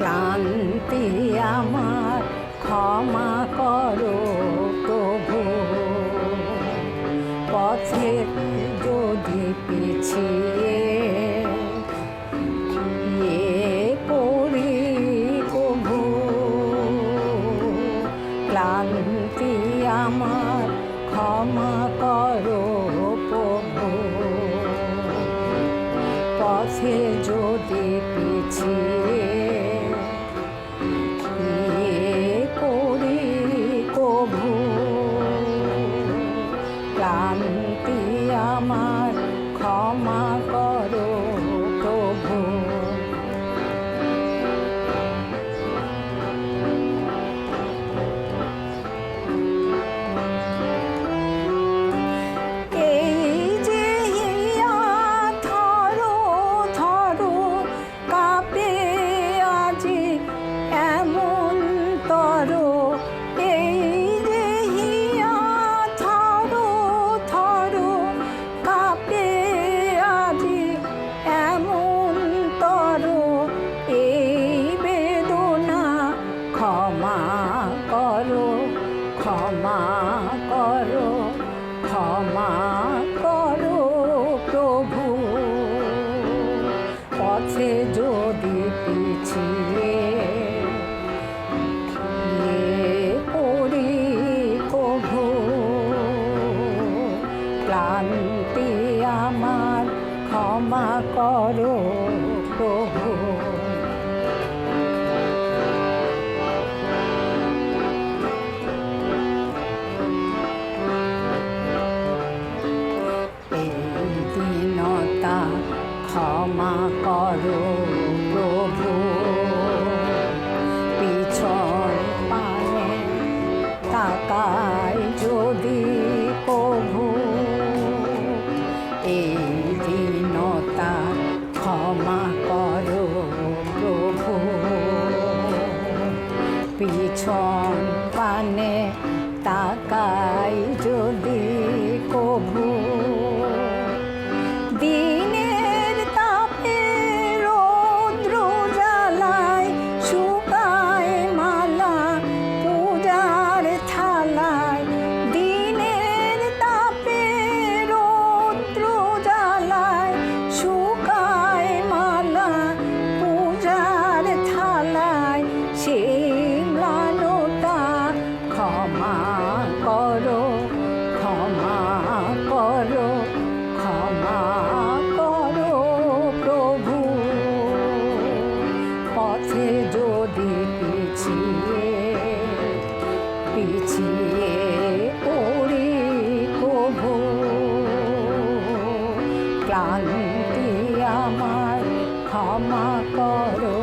ক্লান্তি আমার ক্ষমা করো প্রভু। পথে যদি পিছিয়ে পড়ি প্রভু, ক্লান্তি আমার ক্ষমা করো প্রভু। পথে যদি পিছিয়ে পড়ি প্রভু, ক্লান্তি আমার ক্ষমা করো প্রভু। ক্ষমা করো, ক্ষমা করো প্রভু। পথে যদি পিছিয়ে পড়ি প্রভু, ক্লান্তি আমার ক্ষমা করো প্রভু। ক্ষমা করো প্রভু, পিছন পানে তাকাই যদি প্রভু। এই দীনতা ক্ষমা করো প্রভু, পিছন পানে তাকাই যদি প্রভু। দিনের তাপে রৌদ্র জ্বালায় শুকায় মালা পূজার থালায়। দিনের তাপে রৌদ্র জ্বালায় শুকায় মালা পূজার থালায়। সেই ম্লানতা ক্ষমা করো, ক্ষমা করো, ক্ষমা করো প্রভু। পথে যদি পিছিয়ে পড়ি প্রভু, ক্লান্তি আমার ক্ষমা করো